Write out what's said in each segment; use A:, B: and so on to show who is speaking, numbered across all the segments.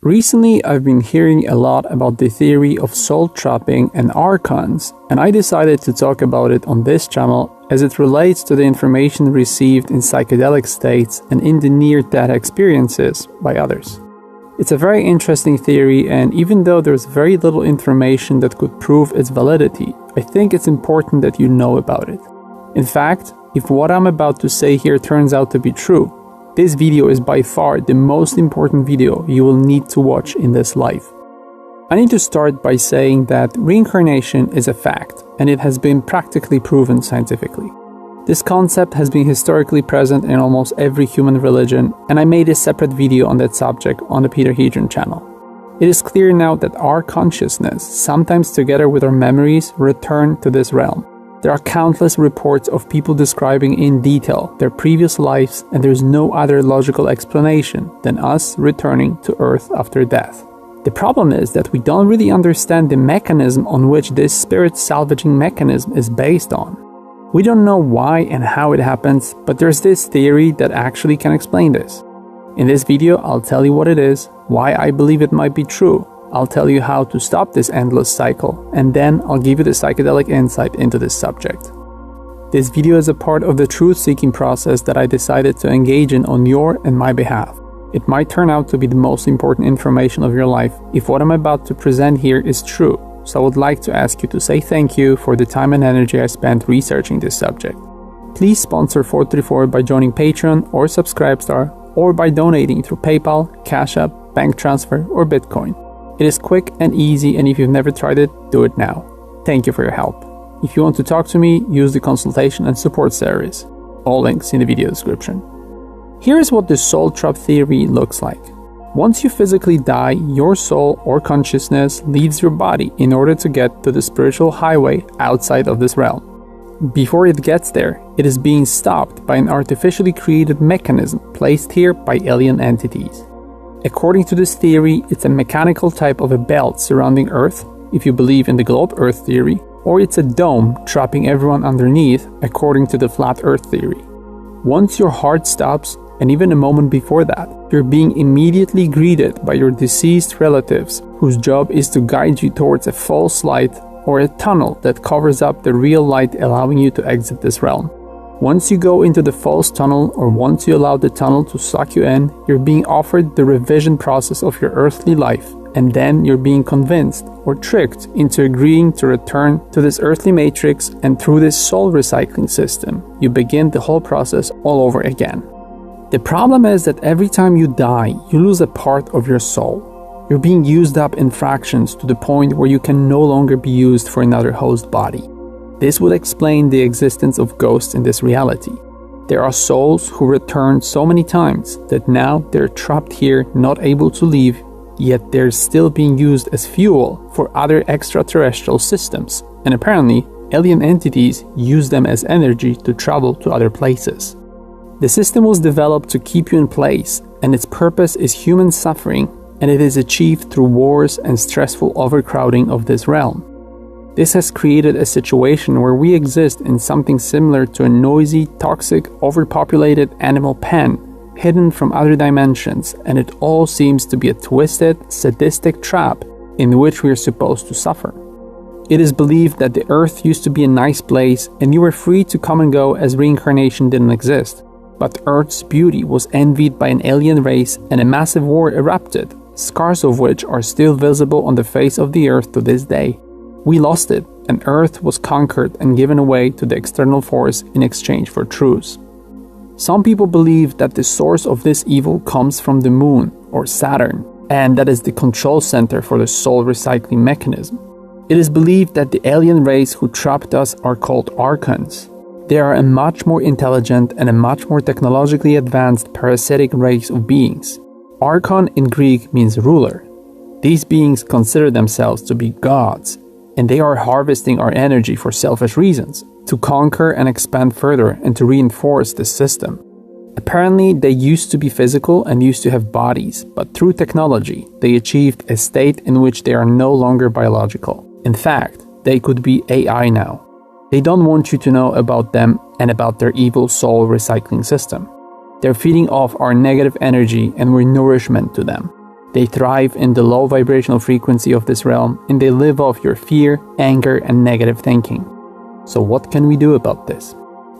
A: Recently, I've been hearing a lot about the theory of soul trapping and archons, and I decided to talk about it on this channel as it relates to the information received in psychedelic states and in the near-death experiences by others. It's a very interesting theory, and even though there's very little information that could prove its validity, I think it's important that you know about it. In fact, if what I'm about to say here turns out to be true, this video is by far the most important video you will need to watch in this life. I need to start by saying that reincarnation is a fact, and it has been practically proven scientifically. This concept has been historically present in almost every human religion, and I made a separate video on that subject on the Peter Hedron channel. It is clear now that our consciousness, sometimes together with our memories, return to this realm. There are countless reports of people describing in detail their previous lives, and there's no other logical explanation than us returning to Earth after death. The problem is that we don't really understand the mechanism on which this spirit salvaging mechanism is based on. We don't know why and how it happens, but there's this theory that actually can explain this. In this video, I'll tell you what it is, why I believe it might be true. I'll tell you how to stop this endless cycle, and then I'll give you the psychedelic insight into this subject. This video is a part of the truth-seeking process that I decided to engage in on your and my behalf. It might turn out to be the most important information of your life if what I'm about to present here is true, so I would like to ask you to say thank you for the time and energy I spent researching this subject. Please sponsor 434 by joining Patreon or Subscribestar, or by donating through PayPal, Cash App, bank transfer, or Bitcoin. It is quick and easy, and if you've never tried it, do it now. Thank you for your help. If you want to talk to me, use the consultation and support service. All links in the video description. Here is what the soul trap theory looks like. Once you physically die, your soul or consciousness leaves your body in order to get to the spiritual highway outside of this realm. Before it gets there, it is being stopped by an artificially created mechanism placed here by alien entities. According to this theory, it's a mechanical type of a belt surrounding Earth, if you believe in the globe Earth theory, or it's a dome trapping everyone underneath, according to the flat Earth theory. Once your heart stops, and even a moment before that, you're being immediately greeted by your deceased relatives, whose job is to guide you towards a false light or a tunnel that covers up the real light, allowing you to exit this realm. Once you go into the false tunnel, or once you allow the tunnel to suck you in, you're being offered the revision process of your earthly life, and then you're being convinced or tricked into agreeing to return to this earthly matrix, and through this soul recycling system, you begin the whole process all over again. The problem is that every time you die, you lose a part of your soul. You're being used up in fractions to the point where you can no longer be used for another host body. This would explain the existence of ghosts in this reality. There are souls who return so many times that now they're trapped here, not able to leave, yet they're still being used as fuel for other extraterrestrial systems, and apparently alien entities use them as energy to travel to other places. The system was developed to keep you in place, and its purpose is human suffering, and it is achieved through wars and stressful overcrowding of this realm. This has created a situation where we exist in something similar to a noisy, toxic, overpopulated animal pen, hidden from other dimensions, and it all seems to be a twisted, sadistic trap in which we are supposed to suffer. It is believed that the Earth used to be a nice place, and you were free to come and go as reincarnation didn't exist. But Earth's beauty was envied by an alien race, and a massive war erupted, scars of which are still visible on the face of the Earth to this day. We lost it, and Earth was conquered and given away to the external force in exchange for truce. Some people believe that the source of this evil comes from the moon, or Saturn, and that is the control center for the soul recycling mechanism. It is believed that the alien race who trapped us are called Archons. They are a much more intelligent and a much more technologically advanced parasitic race of beings. Archon in Greek means ruler. These beings consider themselves to be gods, and they are harvesting our energy for selfish reasons, to conquer and expand further and to reinforce the system. Apparently, they used to be physical and used to have bodies, but through technology, they achieved a state in which they are no longer biological. In fact, they could be AI now. They don't want you to know about them and about their evil soul recycling system. They're feeding off our negative energy and we're nourishment to them. They thrive in the low vibrational frequency of this realm, and they live off your fear, anger, and negative thinking. So what can we do about this?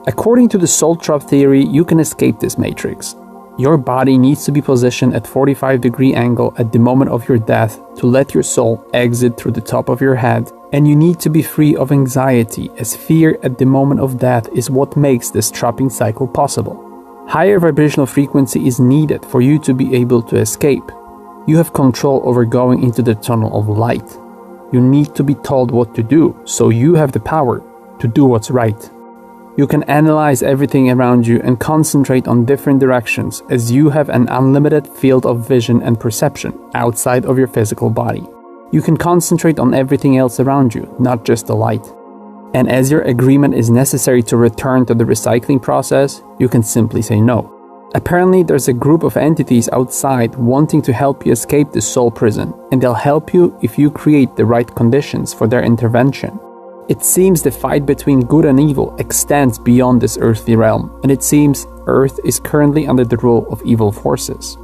A: According to the soul trap theory, you can escape this matrix. Your body needs to be positioned at 45-degree angle at the moment of your death to let your soul exit through the top of your head, and you need to be free of anxiety, as fear at the moment of death is what makes this trapping cycle possible. Higher vibrational frequency is needed for you to be able to escape. You have control over going into the tunnel of light. You need to be told what to do, so you have the power to do what's right. You can analyze everything around you and concentrate on different directions, as you have an unlimited field of vision and perception outside of your physical body. You can concentrate on everything else around you, not just the light. And as your agreement is necessary to return to the recycling process, you can simply say no. Apparently, there's a group of entities outside wanting to help you escape the soul prison, and they'll help you if you create the right conditions for their intervention. It seems the fight between good and evil extends beyond this earthly realm, and it seems Earth is currently under the rule of evil forces.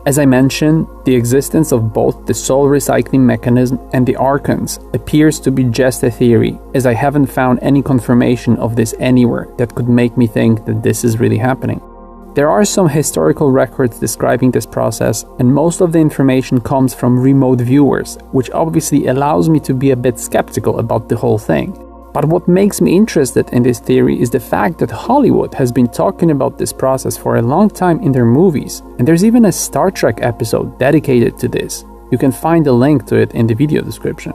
A: As I mentioned, the existence of both the soul recycling mechanism and the archons appears to be just a theory, as I haven't found any confirmation of this anywhere that could make me think that this is really happening. There are some historical records describing this process, and most of the information comes from remote viewers, which obviously allows me to be a bit skeptical about the whole thing. But what makes me interested in this theory is the fact that Hollywood has been talking about this process for a long time in their movies, and there's even a Star Trek episode dedicated to this. You can find a link to it in the video description.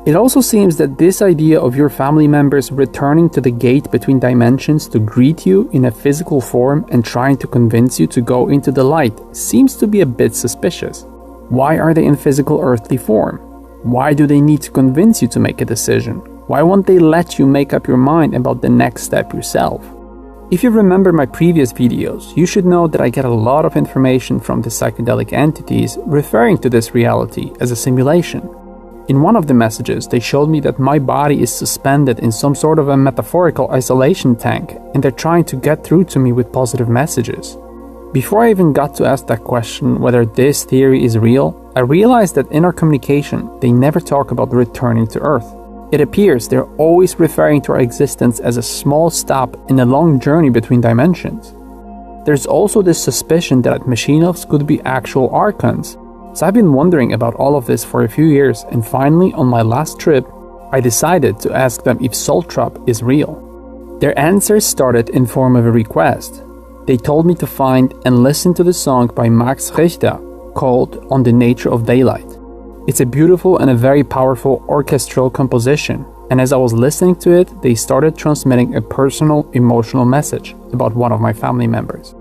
A: It also seems that this idea of your family members returning to the gate between dimensions to greet you in a physical form and trying to convince you to go into the light seems to be a bit suspicious. Why are they in physical earthly form? Why do they need to convince you to make a decision? Why won't they let you make up your mind about the next step yourself? If you remember my previous videos, you should know that I get a lot of information from the psychedelic entities referring to this reality as a simulation. In one of the messages, they showed me that my body is suspended in some sort of a metaphorical isolation tank, and they're trying to get through to me with positive messages. Before I even got to ask that question whether this theory is real, I realized that in our communication, they never talk about returning to Earth. It appears they're always referring to our existence as a small stop in a long journey between dimensions. There's also this suspicion that machine elves could be actual archons. So I've been wondering about all of this for a few years, and finally on my last trip, I decided to ask them if soul trap is real. Their answers started in form of a request. They told me to find and listen to the song by Max Richter called On the Nature of Daylight. It's a beautiful and a very powerful orchestral composition, and as I was listening to it, they started transmitting a personal, emotional message about one of my family members.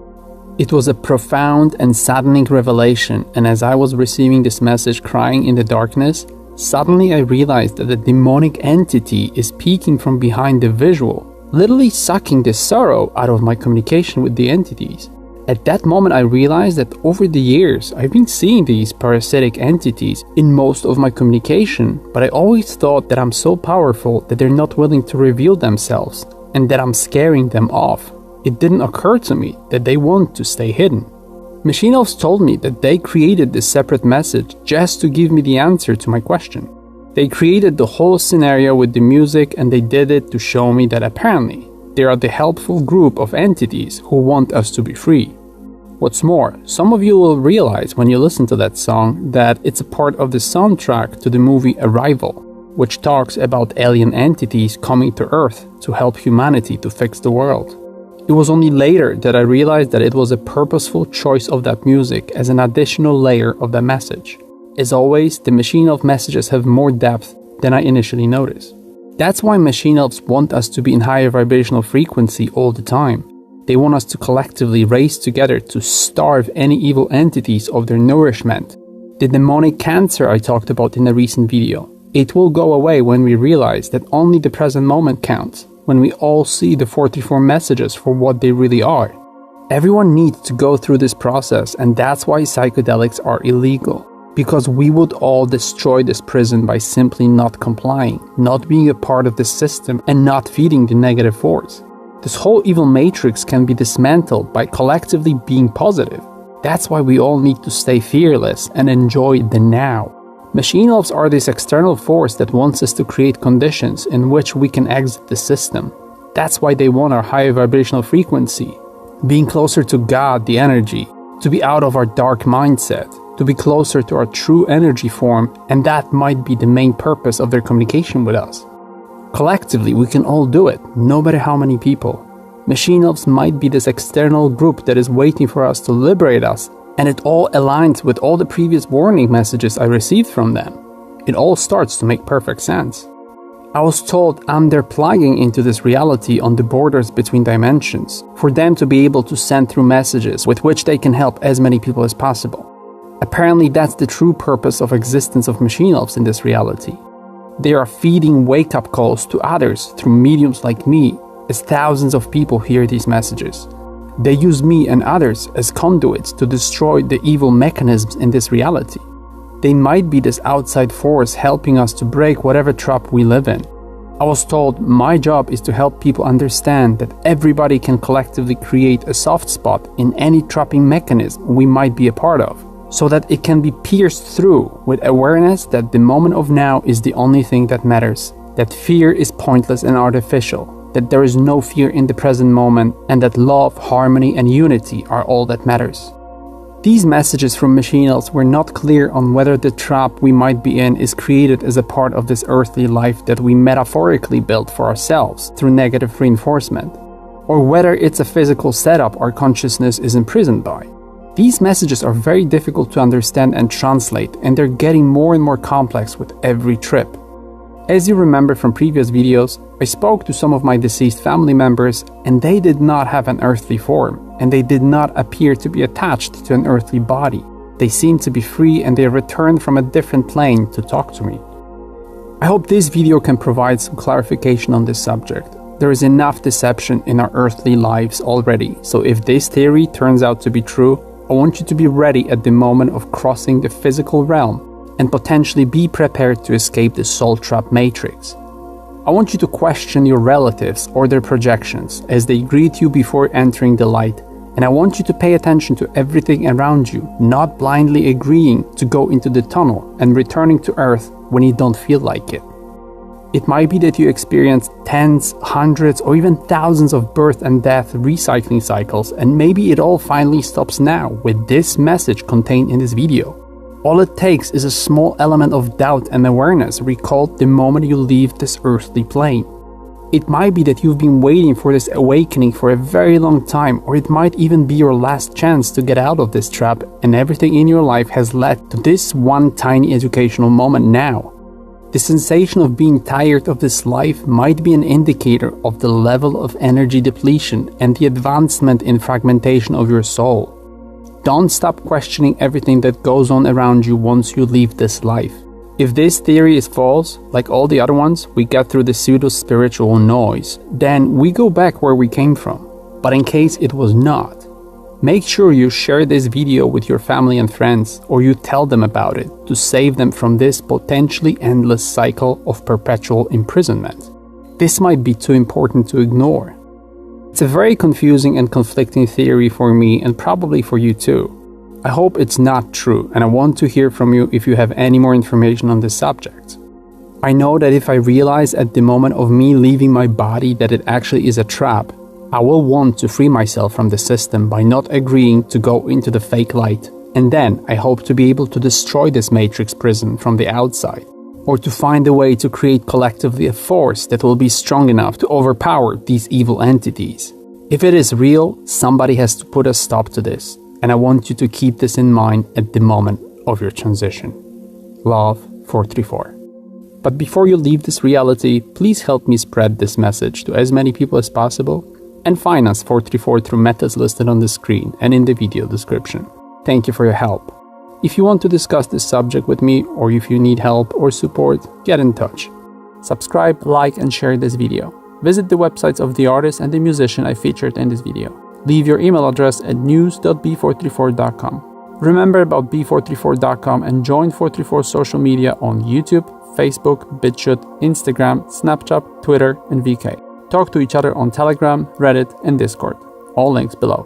A: It was a profound and saddening revelation, and as I was receiving this message crying in the darkness, suddenly I realized that a demonic entity is peeking from behind the visual, literally sucking the sorrow out of my communication with the entities. At that moment I realized that over the years I've been seeing these parasitic entities in most of my communication, but I always thought that I'm so powerful that they're not willing to reveal themselves, and that I'm scaring them off. It didn't occur to me that they want to stay hidden. Machine elves told me that they created this separate message just to give me the answer to my question. They created the whole scenario with the music, and they did it to show me that apparently they are the helpful group of entities who want us to be free. What's more, some of you will realize when you listen to that song that it's a part of the soundtrack to the movie Arrival, which talks about alien entities coming to Earth to help humanity to fix the world. It was only later that I realized that it was a purposeful choice of that music as an additional layer of that message. As always, the machine elf messages have more depth than I initially noticed. That's why machine elves want us to be in higher vibrational frequency all the time. They want us to collectively race together to starve any evil entities of their nourishment. The demonic cancer I talked about in a recent video. It will go away when we realize that only the present moment counts, when we all see the 44 messages for what they really are. Everyone needs to go through this process, and that's why psychedelics are illegal. Because we would all destroy this prison by simply not complying, not being a part of the system, and not feeding the negative force. This whole evil matrix can be dismantled by collectively being positive. That's why we all need to stay fearless and enjoy the now. Machine elves are this external force that wants us to create conditions in which we can exit the system. That's why they want our higher vibrational frequency, being closer to God, the energy, to be out of our dark mindset, to be closer to our true energy form, and that might be the main purpose of their communication with us. Collectively, we can all do it, no matter how many people. Machine elves might be this external group that is waiting for us to liberate us, and it all aligns with all the previous warning messages I received from them. It all starts to make perfect sense. I was told I'm their plugging into this reality on the borders between dimensions, for them to be able to send through messages with which they can help as many people as possible. Apparently that's the true purpose of existence of machine elves in this reality. They are feeding wake-up calls to others through mediums like me, as thousands of people hear these messages. They use me and others as conduits to destroy the evil mechanisms in this reality. They might be this outside force helping us to break whatever trap we live in. I was told my job is to help people understand that everybody can collectively create a soft spot in any trapping mechanism we might be a part of, so that it can be pierced through with awareness that the moment of now is the only thing that matters, that fear is pointless and artificial, that there is no fear in the present moment, and that love, harmony, and unity are all that matters. These messages from machine elves were not clear on whether the trap we might be in is created as a part of this earthly life that we metaphorically built for ourselves through negative reinforcement, or whether it's a physical setup our consciousness is imprisoned by. These messages are very difficult to understand and translate, and they're getting more and more complex with every trip. As you remember from previous videos, I spoke to some of my deceased family members, and they did not have an earthly form, and they did not appear to be attached to an earthly body. They seemed to be free, and they returned from a different plane to talk to me. I hope this video can provide some clarification on this subject. There is enough deception in our earthly lives already, so if this theory turns out to be true, I want you to be ready at the moment of crossing the physical realm and potentially be prepared to escape the soul trap matrix. I want you to question your relatives or their projections as they greet you before entering the light, and I want you to pay attention to everything around you, not blindly agreeing to go into the tunnel and returning to Earth when you don't feel like it. It might be that you experience tens, hundreds, or even thousands of birth and death recycling cycles, and maybe it all finally stops now with this message contained in this video. All it takes is a small element of doubt and awareness recalled the moment you leave this earthly plane. It might be that you've been waiting for this awakening for a very long time, or it might even be your last chance to get out of this trap, and everything in your life has led to this one tiny educational moment now. The sensation of being tired of this life might be an indicator of the level of energy depletion and the advancement in fragmentation of your soul. Don't stop questioning everything that goes on around you once you leave this life. If this theory is false, like all the other ones, we get through the pseudo-spiritual noise, then we go back where we came from. But in case it was not, make sure you share this video with your family and friends, or you tell them about it to save them from this potentially endless cycle of perpetual imprisonment. This might be too important to ignore. It's a very confusing and conflicting theory for me, and probably for you too. I hope it's not true, and I want to hear from you if you have any more information on this subject. I know that if I realize at the moment of me leaving my body that it actually is a trap, I will want to free myself from the system by not agreeing to go into the fake light, and then I hope to be able to destroy this matrix prison from the outside, or to find a way to create collectively a force that will be strong enough to overpower these evil entities. If it is real, somebody has to put a stop to this, and I want you to keep this in mind at the moment of your transition. Love, 434. But before you leave this reality, please help me spread this message to as many people as possible, and find us 434 through methods listed on the screen and in the video description. Thank you for your help. If you want to discuss this subject with me, or if you need help or support, get in touch. Subscribe, like, and share this video. Visit the websites of the artist and the musician I featured in this video. Leave your email address at news.b434.com. Remember about b434.com and join 434 social media on YouTube, Facebook, BitChute, Instagram, Snapchat, Twitter, and VK. Talk to each other on Telegram, Reddit, and Discord. All links below.